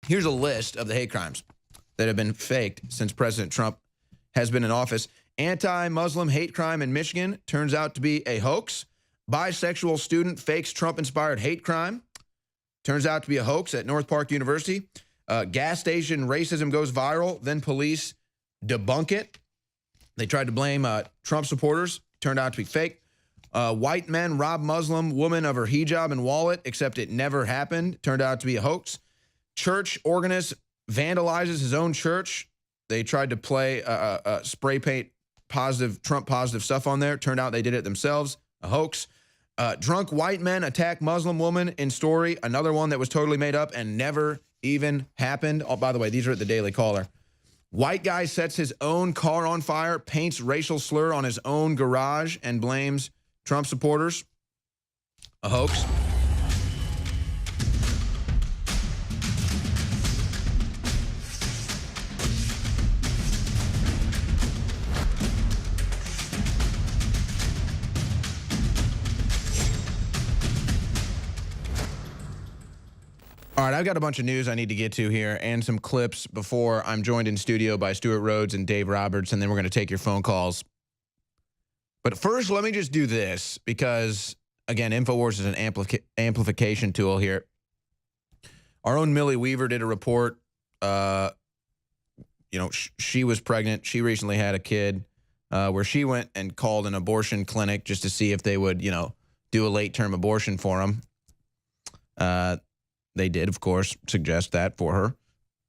Here's a list of the hate crimes that have been faked since President Trump has been in office. Anti-Muslim hate crime in Michigan turns out to be a hoax. Bisexual student fakes Trump-inspired hate crime. Turns out to be a hoax at North Park University. Gas station racism goes viral. Then police debunk it. They tried to blame Trump supporters. Turned out to be fake. White men rob Muslim woman of her hijab and wallet, except it never happened. Turned out to be a hoax. Church organist vandalizes his own church. They tried to play spray paint Trump positive stuff on there. Turned out they did it themselves. A hoax. Drunk white men attack Muslim woman in story. Another one that was totally made up and never even happened. Oh, by the way, these are at the Daily Caller. White guy sets his own car on fire, paints racial slur on his own garage, and blames Trump supporters. A hoax. All right, I've got a bunch of news I need to get to here and some clips before I'm joined in studio by Stuart Rhodes and Dave Roberts, and then we're going to take your phone calls. But first, let me just do this because, again, InfoWars is an amplification tool here. Our own Millie Weaver did a report. She was pregnant. She recently had a kid where she went and called an abortion clinic just to see if they would, do a late-term abortion for them. They did, of course, suggest that for her,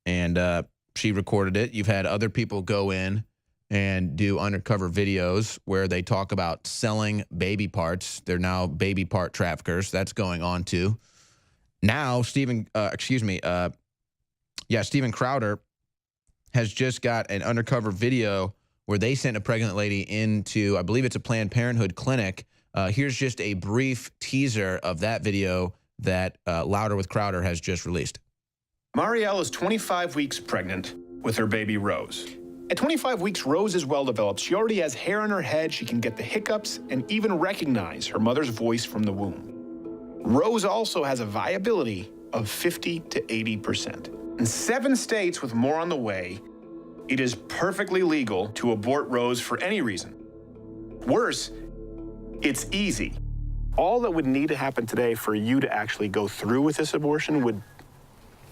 and she recorded it. You've had other people go in and do undercover videos where they talk about selling baby parts. They're now baby part traffickers. That's going on too. Now, Steven Crowder has just got an undercover video where they sent a pregnant lady into, I believe it's a Planned Parenthood clinic. Here's just a brief teaser of that video that Louder with Crowder has just released. Marielle is 25 weeks pregnant with her baby Rose. At 25 weeks, Rose is well developed. She already has hair on her head. She can get the hiccups and even recognize her mother's voice from the womb. Rose also has a viability of 50 to 80%. In 7 states with more on the way, it is perfectly legal to abort Rose for any reason. Worse, it's easy. All that would need to happen today for you to actually go through with this abortion would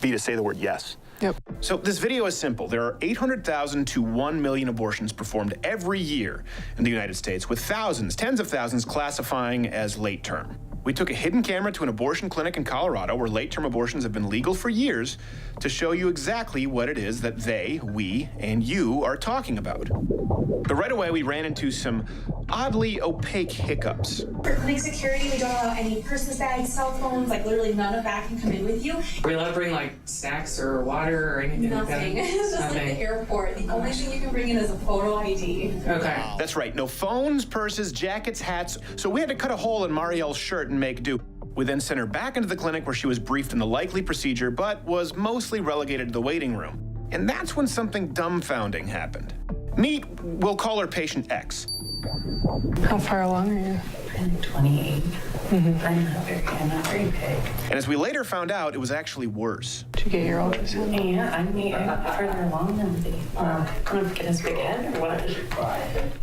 be to say the word yes. Yep. So this video is simple. There are 800,000 to 1 million abortions performed every year in the United States, with thousands, tens of thousands classifying as late term. We took a hidden camera to an abortion clinic in Colorado where late-term abortions have been legal for years to show you exactly what it is that they, we, and you are talking about. But right away, we ran into some oddly opaque hiccups. For clinic security, we don't allow any purses, bags, cell phones, like literally none of that can come in with you. Are we allowed to bring like snacks or water or anything like that? Nothing. It's just like the airport. The only thing you can bring in is a photo ID. Okay. That's right. No phones, purses, jackets, hats. So we had to cut a hole in Marielle's shirt and make do. We then sent her back into the clinic where she was briefed on the likely procedure, but was mostly relegated to the waiting room. And that's when something dumbfounding happened. Meet, we'll call her patient X. How far along are you? I'm 28. I'm not very big. And as we later found out, it was actually worse. Did you get your ultrasound? Yeah, I'm further along than the, I'm getting a big head or what?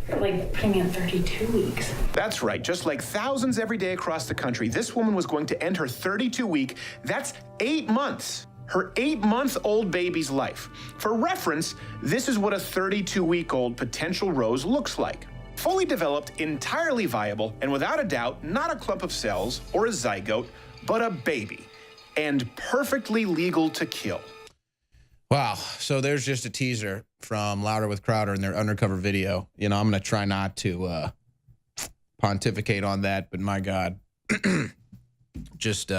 You're like putting me on 32 weeks. That's right. Just like thousands every day across the country, this woman was going to end her 32-week, that's 8 months, her 8-month-old baby's life. For reference, this is what a 32-week-old potential Rose looks like. Fully developed, entirely viable, and without a doubt, not a clump of cells or a zygote, but a baby, and perfectly legal to kill. Wow. So there's just a teaser from Louder with Crowder in their undercover video. I'm going to try not to pontificate on that, but my God, just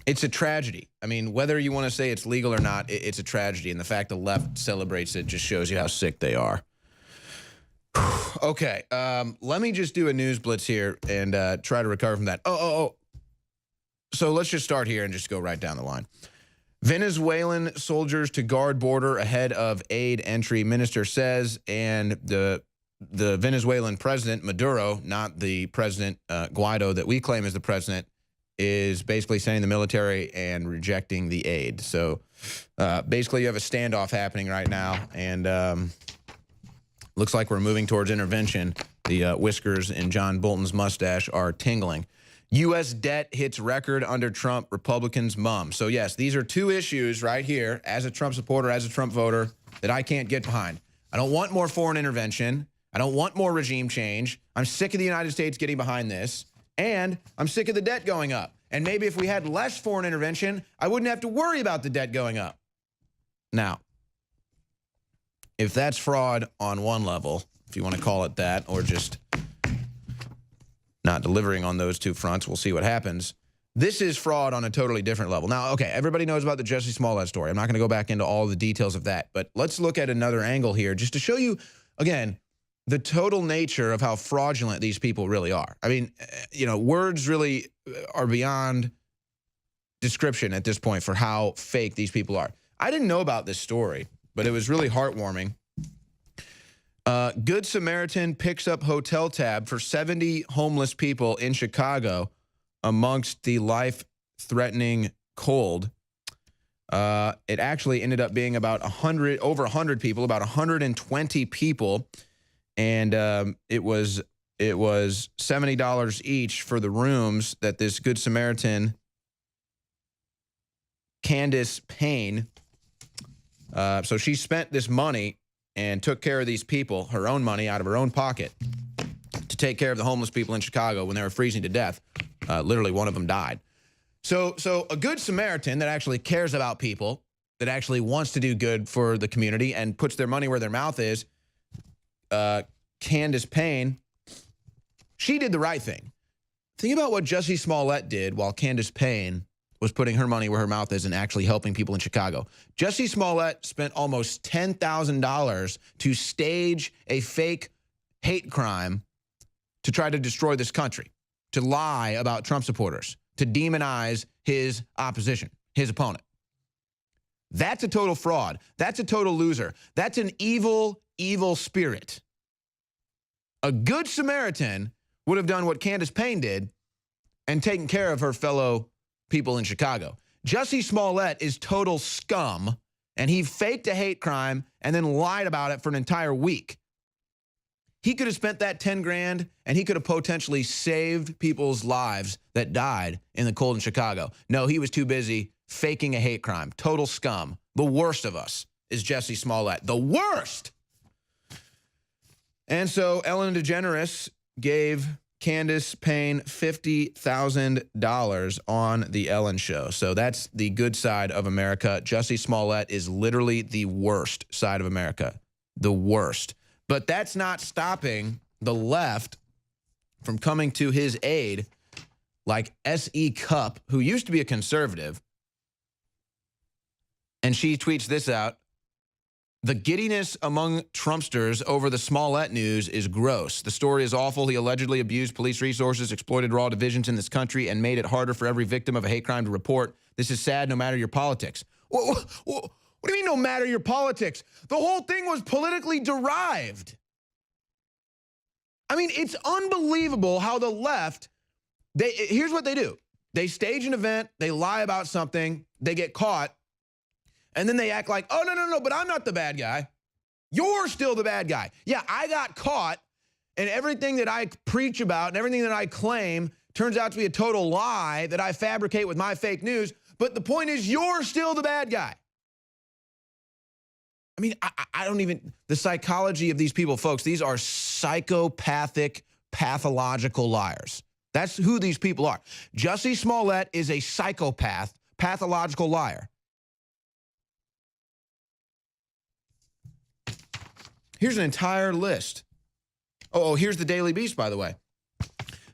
it's a tragedy. I mean, whether you want to say it's legal or not, it's a tragedy. And the fact the left celebrates it just shows you how sick they are. Okay, let me just do a news blitz here and try to recover from that. So let's just start here and just go right down the line. Venezuelan soldiers to guard border ahead of aid entry, minister says, and the Venezuelan president, Maduro, not the president Guaido that we claim is the president, is basically sending the military and rejecting the aid. So basically you have a standoff happening right now, and looks like we're moving towards intervention. The whiskers in John Bolton's mustache are tingling. U.S. debt hits record under Trump, Republicans mum. So yes, these are two issues right here, as a Trump supporter, as a Trump voter, that I can't get behind. I don't want more foreign intervention. I don't want more regime change. I'm sick of the United States getting behind this. And I'm sick of the debt going up. And maybe if we had less foreign intervention, I wouldn't have to worry about the debt going up. Now, if that's fraud on one level, if you want to call it that, or just not delivering on those two fronts, we'll see what happens. This is fraud on a totally different level. Now, okay, everybody knows about the Jussie Smollett story. I'm not going to go back into all the details of that, but let's look at another angle here just to show you, again, the total nature of how fraudulent these people really are. I mean, you know, words really are beyond description at this point for how fake these people are. I didn't know about this story, but it was really heartwarming. Good Samaritan picks up hotel tab for 70 homeless people in Chicago amongst the life-threatening cold. It actually ended up being about over 100 people, about 120 people. And it was $70 each for the rooms that this Good Samaritan, Candace Payne, so she spent this money and took care of these people, her own money out of her own pocket, to take care of the homeless people in Chicago when they were freezing to death. Literally, one of them died. So a Good Samaritan that actually cares about people, that actually wants to do good for the community and puts their money where their mouth is, Candace Payne, she did the right thing. Think about what Jussie Smollett did while Candace Payne was putting her money where her mouth is and actually helping people in Chicago. Jussie Smollett spent almost $10,000 to stage a fake hate crime to try to destroy this country, to lie about Trump supporters, to demonize his opposition, his opponent. That's a total fraud. That's a total loser. That's an evil, evil spirit. A Good Samaritan would have done what Candace Payne did and taken care of her fellow people in Chicago. Jussie Smollett is total scum, and he faked a hate crime and then lied about it for an entire week. He could have spent that 10 grand and he could have potentially saved people's lives that died in the cold in Chicago. No, he was too busy faking a hate crime. Total scum. The worst of us is Jussie Smollett. The worst! And so Ellen DeGeneres gave Candace Payne $50,000 on the Ellen Show. So that's the good side of America. Jussie Smollett is literally the worst side of America. The worst. But that's not stopping the left from coming to his aid, like S.E. Cupp, who used to be a conservative. And she tweets this out. The giddiness among Trumpsters over the Smollett news is gross. The story is awful. He allegedly abused police resources, exploited raw divisions in this country, and made it harder for every victim of a hate crime to report. This is sad no matter your politics. What do you mean no matter your politics? The whole thing was politically derived. I mean, it's unbelievable how the left, here's what they do. They stage an event, they lie about something, they get caught, and then they act like, oh, no, but I'm not the bad guy. You're still the bad guy. Yeah, I got caught, and everything that I preach about and everything that I claim turns out to be a total lie that I fabricate with my fake news. But the point is, you're still the bad guy. I mean, I don't even, the psychology of these people, folks, these are psychopathic, pathological liars. That's who these people are. Jussie Smollett is a psychopath, pathological liar. Here's an entire list. Oh, here's the Daily Beast, by the way.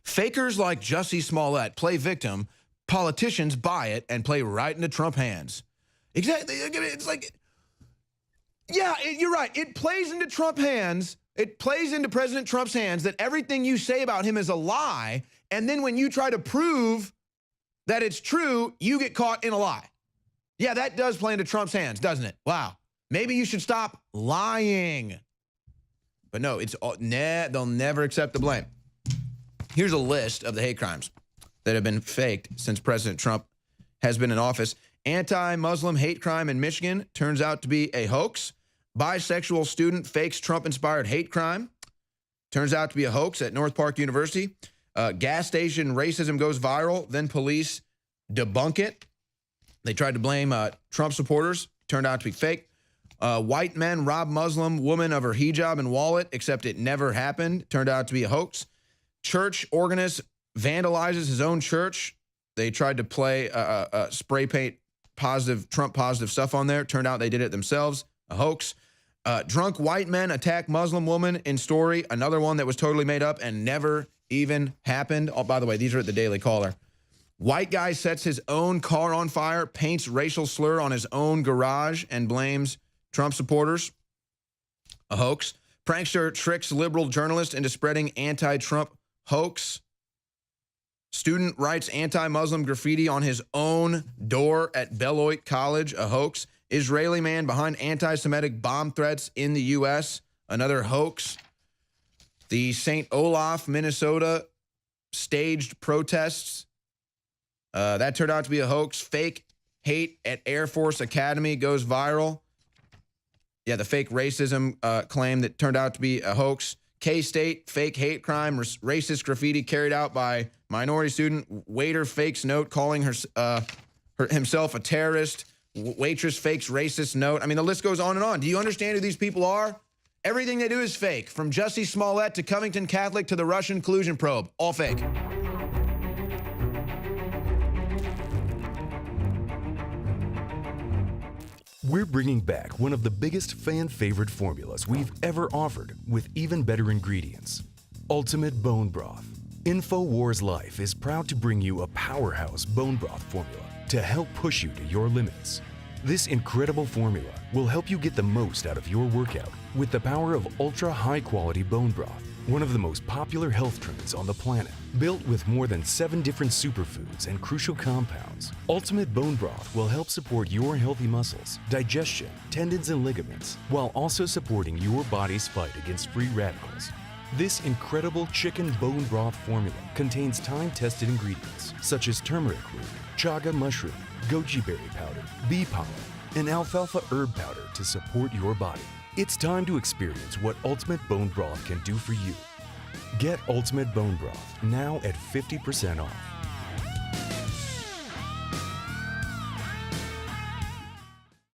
Fakers like Jussie Smollett play victim, politicians buy it and play right into Trump hands. Exactly. It's like, yeah, you're right. It plays into Trump hands. It plays into President Trump's hands that everything you say about him is a lie. And then when you try to prove that it's true, you get caught in a lie. Yeah, that does play into Trump's hands, doesn't it? Wow. Maybe you should stop lying. But no, it's they'll never accept the blame. Here's a list of the hate crimes. that have been faked since President Trump has been in office. Anti-Muslim hate crime in Michigan turns out to be a hoax. Bisexual student fakes Trump-inspired hate crime. Turns out to be a hoax at North Park University. Gas station racism goes viral. Then police debunk it. They tried to blame Trump supporters. Turned out to be fake. White men rob Muslim woman of her hijab and wallet, except it never happened. Turned out to be a hoax. Church organist vandalizes his own church. They tried to play spray paint Trump positive stuff on there. Turned out they did it themselves. A hoax. Drunk white men attack Muslim woman in story. Another one that was totally made up and never even happened. Oh, by the way, these are at the Daily Caller. White guy sets his own car on fire, paints racial slur on his own garage, and blames Trump supporters. A hoax. Prankster tricks liberal journalist into spreading anti-Trump hoax. Student writes anti-Muslim graffiti on his own door at Beloit College. A hoax. Israeli man behind anti-Semitic bomb threats in the U.S. Another hoax. The St. Olaf, Minnesota staged protests. That turned out to be a hoax. Fake hate at Air Force Academy goes viral. Yeah, the fake racism claim that turned out to be a hoax. K-State, fake hate crime, racist graffiti carried out by minority student. Waiter fakes note calling himself a terrorist. Waitress fakes racist note. I mean, the list goes on and on. Do you understand who these people are? Everything they do is fake. From Jussie Smollett to Covington Catholic to the Russian collusion probe. All fake. We're bringing back one of the biggest fan-favorite formulas we've ever offered with even better ingredients. Ultimate Bone Broth. InfoWars Life is proud to bring you a powerhouse bone broth formula to help push you to your limits. This incredible formula will help you get the most out of your workout with the power of ultra high-quality bone broth, one of the most popular health trends on the planet. Built with more than 7 different superfoods and crucial compounds, Ultimate Bone Broth will help support your healthy muscles, digestion, tendons, and ligaments, while also supporting your body's fight against free radicals. This incredible chicken bone broth formula contains time-tested ingredients such as turmeric root, chaga mushroom, goji berry powder, bee pollen, and alfalfa herb powder to support your body. It's time to experience what Ultimate Bone Broth can do for you. Get Ultimate Bone Broth now at 50% off.